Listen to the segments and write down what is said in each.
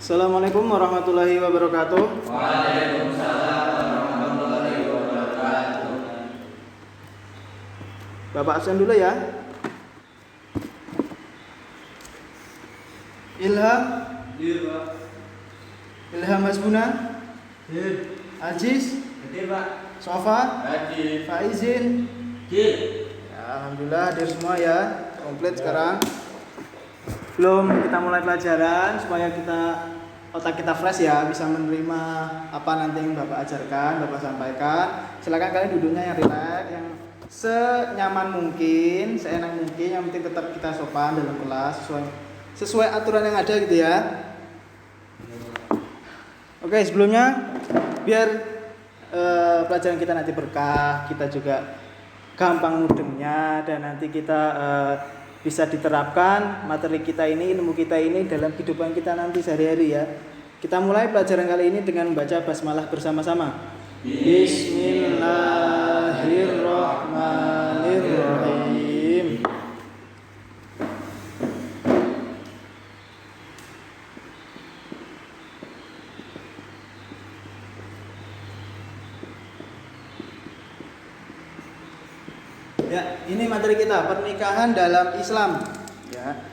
Assalamualaikum warahmatullahi wabarakatuh. Waalaikumsalam warahmatullahi wabarakatuh. Bapak absen dulu ya. Ilham, Ilham Hasbuna, Aziz, Sofa, Faizin. Ya, alhamdulillah hadir semua ya. Komplit sekarang. Belum kita mulai pelajaran supaya otak kita fresh ya, bisa menerima apa nanti yang Bapak ajarkan, Bapak sampaikan. Silakan kalian duduknya yang rileks, yang senyaman mungkin, seenak mungkin. Yang penting tetap kita sopan dalam kelas sesuai aturan yang ada gitu ya. Oke, sebelumnya biar pelajaran kita nanti berkah, kita juga gampang mudengnya, dan nanti kita bisa diterapkan materi kita ini, ilmu kita ini dalam kehidupan kita nanti sehari-hari ya. Kita mulai pelajaran kali ini dengan membaca basmalah bersama-sama. Bismillahirrahmanirrahim. Ya, ini materi kita, pernikahan dalam Islam. Ya,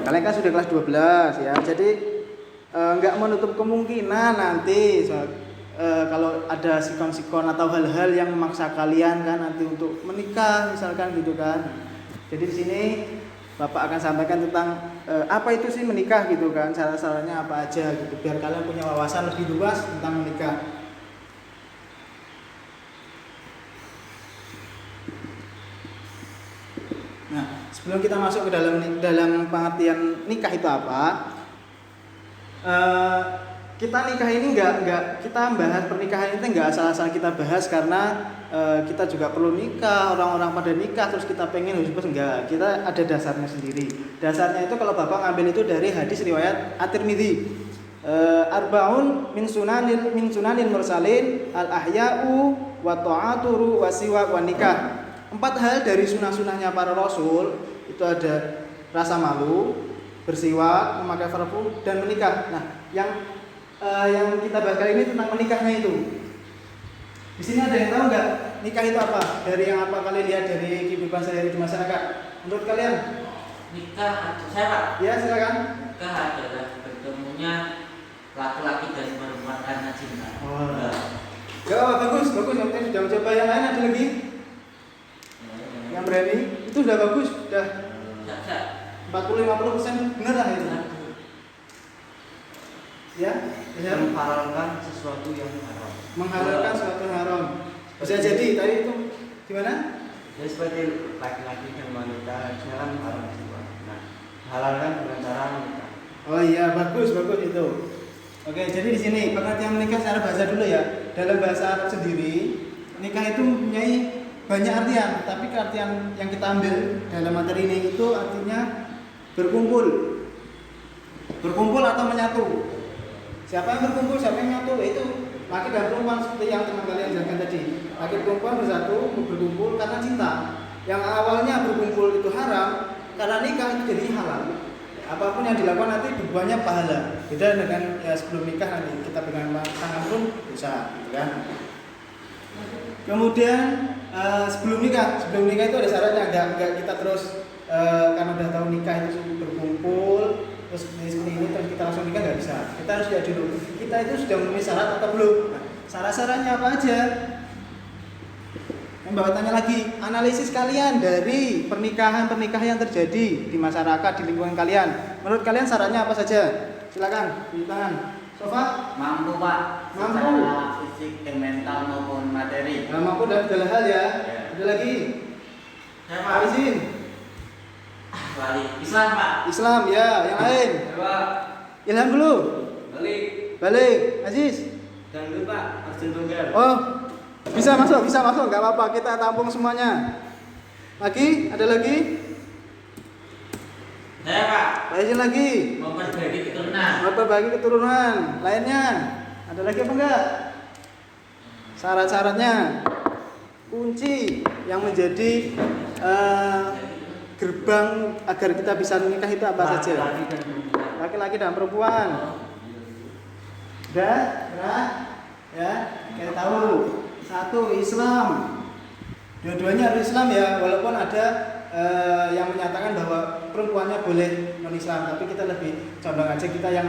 kalian kan sudah kelas 12 ya, jadi nggak menutup kemungkinan nanti kalau ada sikon-sikon atau hal-hal yang memaksa kalian kan nanti untuk menikah misalkan gitu kan. Jadi di sini Bapak akan sampaikan tentang apa itu sih menikah gitu kan, syarat-syaratnya apa aja gitu, biar kalian punya wawasan lebih luas tentang menikah. Nah, sebelum kita masuk ke dalam pengertian nikah itu apa, kita nikah ini nggak kita bahas pernikahan ini nggak asal-asal kita bahas karena kita juga perlu nikah, orang-orang pada nikah terus kita pengen harus enggak, kita ada dasarnya sendiri. Dasarnya itu kalau Bapak ngambil itu dari hadis riwayat At-Tirmidzi, arbaun min sunanil mursalin al ahya'u wa ta'aturu wa siwak wa nikah. 4 hal dari sunah-sunahnya para rasul itu ada rasa malu, bersiwak, memakai parfum, dan menikah. Nah, yang kita bahas kali ini tentang menikahnya itu. Di sini ada yang tahu nggak nikah itu apa? Dari yang apa kalian lihat dari kehidupan sehari-hari di masyarakat? Menurut kalian? Nikah saya Pak. Ya, silakan. Nikah adalah bertemunya laki-laki dan perempuan karena cinta. Oh. Ya, bagus. Yang penting sudah mencoba. Yang lain ada lagi? Yang berani itu sudah bagus, sudah 40-50% benar lah itu. Ya, menghalalkan sesuatu yang haram. Menghalalkan sesuatu yang haram. Bisa jadi tadi itu gimana? Ya seperti laki-laki dan wanita harusnya kan haram semua. Nah, halalkan dengan cara menikah. Oh iya, bagus itu. Oke, jadi di sini pengertian menikah secara bahasa dulu ya. Dalam bahasa Arab sendiri, nikah itu mempunyai banyak artian, tapi artian yang kita ambil dalam materi ini itu artinya berkumpul atau menyatu. Siapa yang berkumpul, siapa yang menyatu, itu laki dan perempuan seperti yang teman kalian ajarkan tadi. Laki dan perempuan bersatu berkumpul karena cinta. Yang awalnya berkumpul itu haram, karena nikah itu jadi halal. Apapun yang dilakukan nanti berbuahnya pahala. Beda dengan ya sebelum nikah nanti kita pegang tangan pun bisa, gitu kan? Kemudian sebelum nikah itu ada syaratnya, enggak kita terus karena udah tahu nikah itu berkumpul terus seperti ini terus kita langsung nikah, nggak bisa. Kita harus lihat dulu kita itu sudah memenuhi syarat atau belum. Nah, syarat-syaratnya apa aja? Yang Bapak tanya lagi, analisis kalian dari pernikahan yang terjadi di masyarakat, di lingkungan kalian. Menurut kalian syaratnya apa saja? Silakan, tunjuk tangan. Sofa? Mampu Pak. Mampu. Secara fisik dan mental maupun materi. Nah, mampu dalam segala hal ya. Ada lagi? Saya Pak. Izin. Balik. Islam Pak. Islam ya. Yang lain? Pak. Ilham dulu. Balik. Aziz. Dan dulu Pak. Arjun Tunggal. Oh, bisa masuk, nggak apa-apa. Kita tampung semuanya. Lagi? Ada lagi? Saya Pak. Izin lagi. Memperbagi keturunan. Lainnya? Ada lagi apa enggak? Syarat-syaratnya. Kunci yang menjadi gerbang agar kita bisa menikah itu apa saja? Laki-laki dan perempuan. Laki-laki dan perempuan. Sudah? Pernah? Ya, kita tahu. Satu, Islam. Dua-duanya harus Islam ya, walaupun ada yang menyatakan bahwa perempuannya boleh non-Islam, tapi kita lebih condong aja kita yang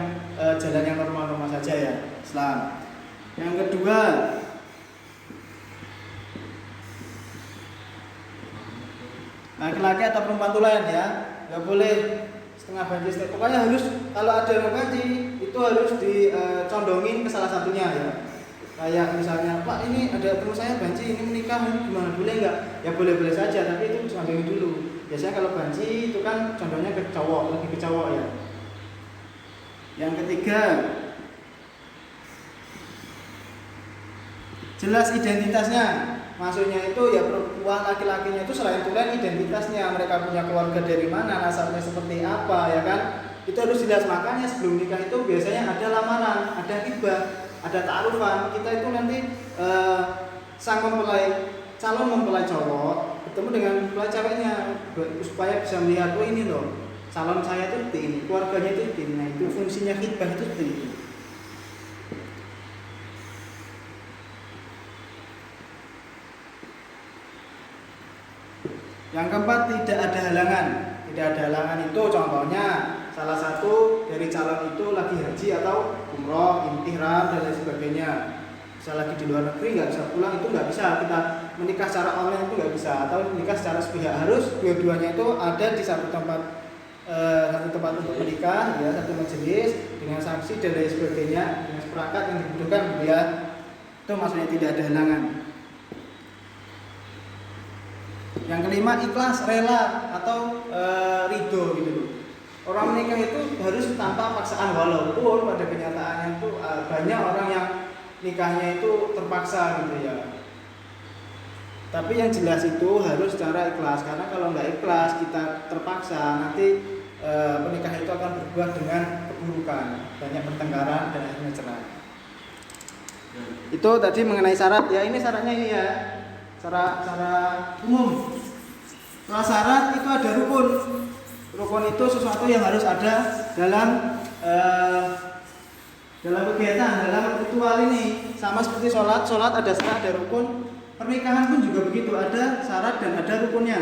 jalan yang normal-normal saja ya, Islam. Yang kedua, laki-laki atau perempuan tulen ya, nggak boleh setengah banci. Pokoknya harus, kalau ada yang banci itu harus dicondongin ke salah satunya ya. Kayak misalnya, Pak ini ada teman saya banci, ini menikah, ini gimana, boleh nggak? Ya boleh-boleh saja, tapi itu condongin dulu. Biasanya kalau banci itu kan condongnya ke cowok, lebih ke cowok ya. Yang ketiga, jelas identitasnya. Maksudnya itu ya perempuan, laki-lakinya itu selain tulen identitasnya, mereka punya keluarga dari mana, nasabnya seperti apa ya kan. Itu harus jelas, makanya sebelum nikah itu biasanya ada lamaran, ada hibah, ada ta'arufan. Kita itu nanti sang mempelai, calon mempelai cowok bertemu dengan mempelai ceweknya supaya bisa melihat, oh ini loh calon saya itu seperti ini, keluarganya itu seperti ini. Nah itu fungsinya hibah itu seperti itu. Yang keempat, tidak ada halangan. Tidak ada halangan itu contohnya salah satu dari calon itu lagi haji atau umroh, ihram dan lain sebagainya. Bisa lagi di luar negeri nggak bisa pulang, itu nggak bisa kita menikah secara online, itu nggak bisa, atau menikah secara sepihak. Harus dua-duanya itu ada di satu tempat untuk menikah ya, satu majelis dengan saksi dan lain sebagainya, dengan seperangkat yang dibutuhkan ya. Itu maksudnya tidak ada halangan. Yang kelima, ikhlas, rela atau ridho gitu loh. Orang menikah itu harus tanpa paksaan, walaupun pada kenyataannya itu banyak orang yang nikahnya itu terpaksa gitu ya. Tapi yang jelas itu harus secara ikhlas, karena kalau nggak ikhlas kita terpaksa, nanti pernikahan itu akan berbuah dengan keburukan, banyak pertengkaran dan akhirnya cerai. Itu tadi mengenai syarat ya, ini syaratnya ini ya. Secara umum, setelah syarat itu ada rukun. Rukun itu sesuatu yang harus ada dalam kegiatan, dalam ritual ini. Sama seperti sholat ada syarat, ada rukun. Pernikahan pun juga begitu, ada syarat dan ada rukunnya.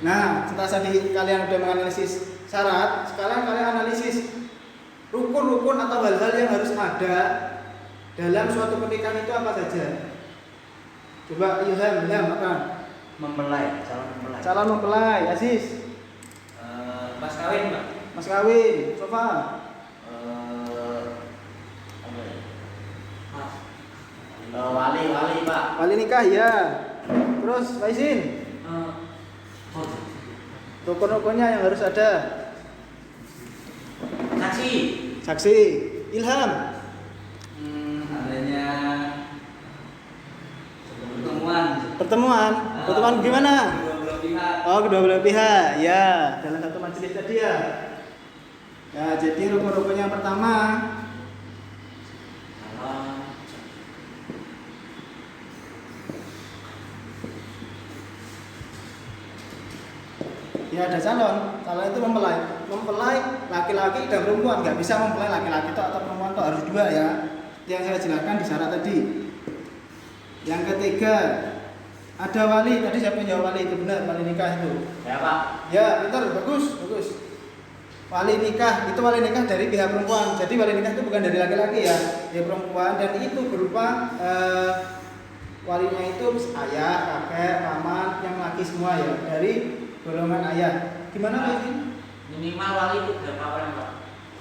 Nah, setelah tadi kalian sudah menganalisis syarat, sekarang kalian analisis rukun-rukun atau hal-hal yang harus ada dalam suatu pernikahan itu apa saja. Coba Ilham apa? Mempelai, calon mempelai, Aziz. Mas kawin, Pak. Mas kawin, Sofa. Wali, Pak. Wali nikah ya. Terus Waisin. Rukun-rukunnya yang harus ada. Saksi. Ilham. Adanya Pertemuan gimana? Kedua belah pihak. Oh, kedua belah pihak. Ya, dalam satu majelis tadi ya. Ya, jadi rukun-rukunnya yang pertama ya ada calon itu mempelai laki-laki dan perempuan, nggak bisa mempelai laki-laki atau perempuan, itu harus dua ya. Yang saya jelaskan di syarat tadi. Yang ketiga, ada wali. Tadi siapa yang jawab wali? Itu benar, wali nikah itu. Ya, Pak. Ya, pintar, bagus. Wali nikah itu wali nikah dari pihak perempuan. Jadi wali nikah itu bukan dari laki-laki ya, dari perempuan, dan itu berupa walinya itu ayah, kakek, paman, yang laki semua ya, dari golongan ayah. Gimana Pak ini? Minimal wali itu berapa orang, Pak?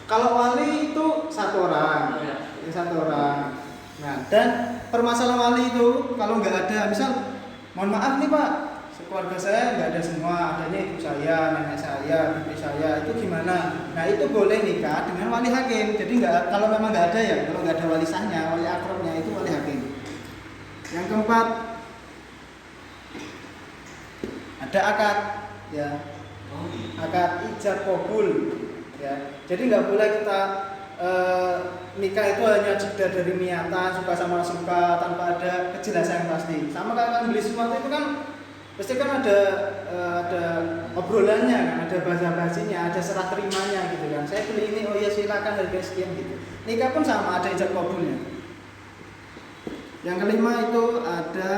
Kalau wali itu satu orang. Oh, ya. Satu orang. Nah, dan permasalahan wali itu kalau nggak ada, misal mohon maaf nih Pak, keluarga saya nggak ada semua, adanya ibu saya, nenek saya, bibi saya, itu gimana? Nah itu boleh nikah dengan wali hakim. Jadi nggak, kalau memang nggak ada ya, kalau nggak ada wali sahnya, wali akrabnya itu wali hakim. Yang keempat, ada akad, ya, akad ijab kabul, ya. Jadi nggak boleh kita nikah itu hanya jeda dari niatan suka sama suka tanpa ada kejelasan yang pasti. Sama kayak kan beli sesuatu itu kan pasti kan ada obrolannya kan, ada basa-basinya, ada serah terimanya gitu kan. Saya beli ini, oh ya silakan harga sekian gitu. Nikah pun sama, ada ijab kabulnya. Yang kelima itu ada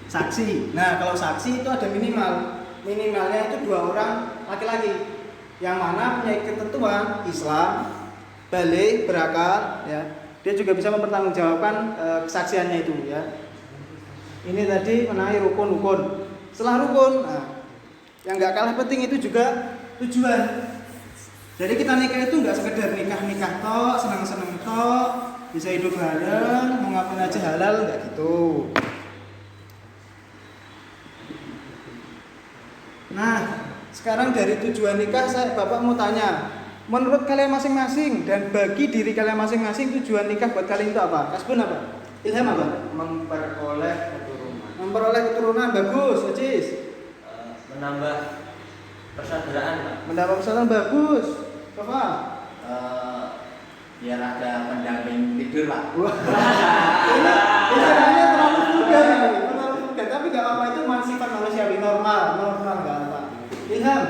saksi. Nah kalau saksi itu ada minimalnya itu 2 orang laki-laki, yang mana punya ketentuan Islam, balik, berakal, ya. Dia juga bisa mempertanggungjawabkan kesaksiannya itu, ya. Ini tadi mengenai rukun-rukun. Setelah rukun, yang nggak kalah penting itu juga tujuan. Jadi kita nikah itu nggak sekedar nikah tok, senang-senang tok, bisa hidup bareng, mau ngapain aja halal, nggak gitu. Nah, sekarang dari tujuan nikah, Bapak mau tanya, menurut kalian masing-masing dan bagi diri kalian masing-masing tujuan nikah buat kalian itu apa? Kasbun apa? Ilham apa? Memperoleh keturunan. Memperoleh keturunan, bagus, Aziz. Menambah persaudaraan, Pak. Mendapat persaudaraan, bagus. Apa? Biar ada pendamping tidur, Pak. Wah, ini istilahnya terlalu vulgar, tapi nggak apa-apa, itu sifat manusiawi, normal nggak apa. Ilham,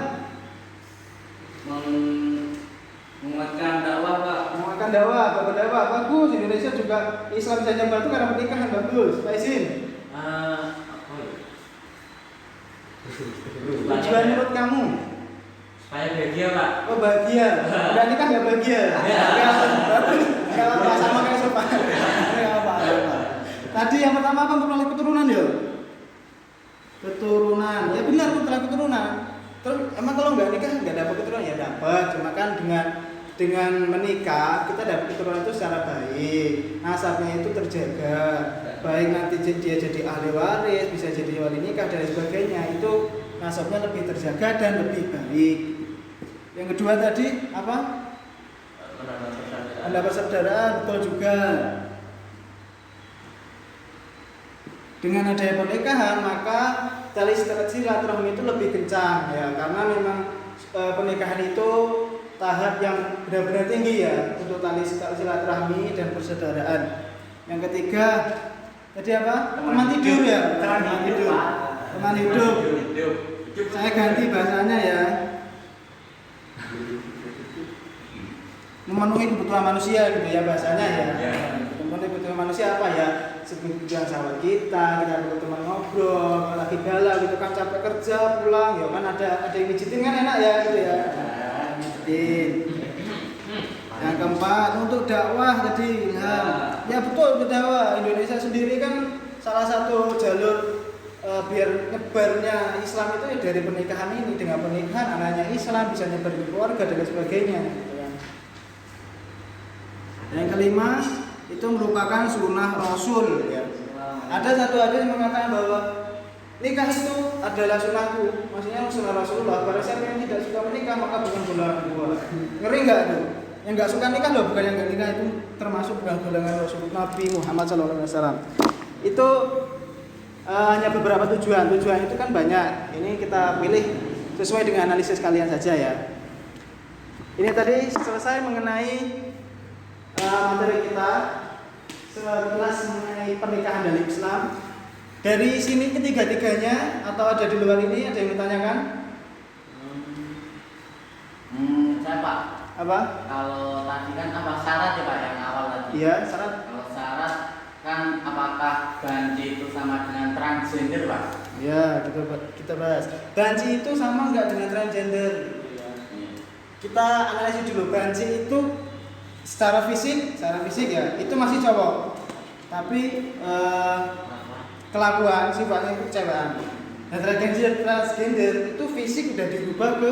Menguatkan dakwah, Pak. menguatkan dakwah, berdakwah, bagus. Indonesia juga Islam bisa nyembah itu karena pernikahan, bagus. Pak Izin, tujuan menurut kamu? Supaya bahagia, Pak. Oh bahagia, udah nikah nggak bahagia? Bagus, nggak apa sama kayak sopan. Nggak apa. Tadi yang pertama apa? Memperoleh keturunan ya? Keturunan, ya benar memperoleh keturunan. Terus emang kalau nggak nikah nggak dapat keturunan ya dapat, cuma kan dengan menikah kita dapat keturunan itu secara baik, nasabnya itu terjaga, baik nanti dia jadi ahli waris, bisa jadi wali nikah dan sebagainya, itu nasabnya lebih terjaga dan lebih baik. Yang kedua tadi apa? Mendapat persaudaraan, betul juga. Dengan adanya pernikahan maka tali silaturahmi itu lebih kencang ya, karena memang pernikahan itu tahap yang benar-benar tinggi ya untuk tali silaturahmi dan persaudaraan. Yang ketiga tadi apa? Teman tidur ya, teman tidur. Teman hidup. Saya ganti bahasanya ya. Memenuhi kebutuhan manusia gitu ya bahasanya ya. Memenuhi kebutuhan manusia apa ya? Kebutuhan sahabat kita perlu teman ngobrol, lagi galau gitu kan, capek kerja pulang, ya kan ada yang mijitin kan enak ya gitu ya. Mijitin. Yang keempat untuk dakwah tadi ya betul berdakwah. Indonesia sendiri kan salah satu jalur biar nyebarnya Islam itu ya dari pernikahan ini. Dengan pernikahan anaknya Islam bisa nyebar di keluarga dan sebagainya gitu kan. Yang kelima itu merupakan sunnah Rasul ya. Ada satu hadis yang mengatakan bahwa nikah itu adalah sunnahku, maksudnya sunnah Rasulullah. Barang siapa yang tidak suka menikah maka bukan golongan gua. Ngeri nggak tuh? Yang nggak suka nikah loh, bukan yang nggak nikah, itu termasuk bukan golongan Rasul Nabi Muhammad SAW. Itu hanya beberapa tujuan itu kan banyak. Ini kita pilih sesuai dengan analisis kalian saja ya. Ini tadi selesai mengenai materi kita sekelas mengenai pernikahan dalam Islam. Dari sini ketiga-tiganya atau ada di luar ini ada yang ditanyakan? Saya Pak. Apa? Kalau tadi kan apa syarat ya Pak yang awal tadi? Iya syarat. Kalau syarat kan apakah banci itu sama dengan transgender Pak? Ya kita bahas. Banci itu sama nggak dengan transgender? Kita analisis dulu. Banci itu secara fisik ya itu masih cowok, tapi kelakuan sifatnya itu cewekan. Dan transgender itu fisik udah dirubah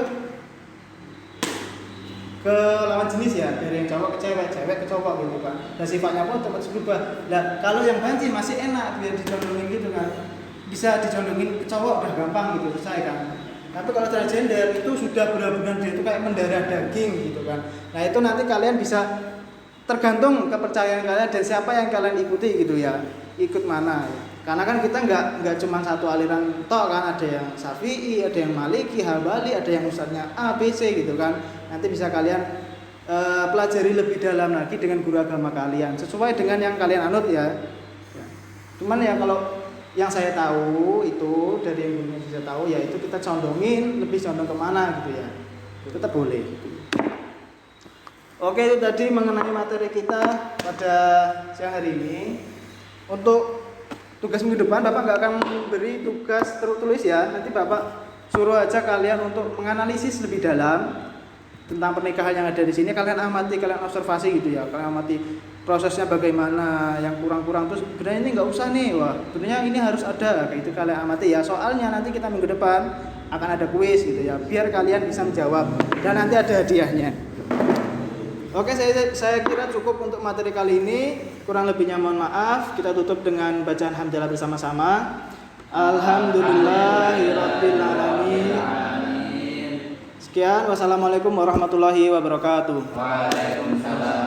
ke lawan jenis ya, dari yang cowok ke cewek ke cowok gitu kan. Dan sifatnya pun otomatis berubah. Nah kalau yang banci masih enak biar dicondongin gitu kan, bisa dicondongin ke cowok udah gampang gitu selesai kan. Tapi kalau transgender itu sudah benar-benar dia itu kayak mendarah daging gitu kan. Nah itu nanti kalian bisa tergantung kepercayaan kalian dan siapa yang kalian ikuti gitu ya. Ikut mana ya. Karena kan kita nggak cuma satu aliran tok kan, ada yang Syafi'i, ada yang Maliki, Hambali, ada yang ustadznya A, B, C gitu kan. Nanti bisa kalian pelajari lebih dalam lagi dengan guru agama kalian sesuai dengan yang kalian anut ya. Cuman ya kalau yang saya tahu itu dari yang gurunya bisa tahu yaitu kita condongin lebih condong kemana gitu ya, tetap boleh. Oke, itu tadi mengenai materi kita pada siang hari ini. Untuk tugas minggu depan Bapak nggak akan beri tugas tertulis ya, nanti Bapak suruh aja kalian untuk menganalisis lebih dalam tentang pernikahan yang ada di sini. Kalian amati, kalian observasi gitu ya, kalian amati prosesnya bagaimana, yang kurang-kurang tuh sebenarnya ini nggak usah nih, wah sebenarnya ini harus ada, kayak itu kalian amati ya. Soalnya nanti kita minggu depan akan ada kuis gitu ya, biar kalian bisa menjawab dan nanti ada hadiahnya. Oke, saya kira cukup untuk materi kali ini. Kurang lebihnya mohon maaf. Kita tutup dengan bacaan hamdalah bersama-sama. Alhamdulillahirabbil alamin. Sekian, wassalamualaikum warahmatullahi wabarakatuh. Waalaikumsalam.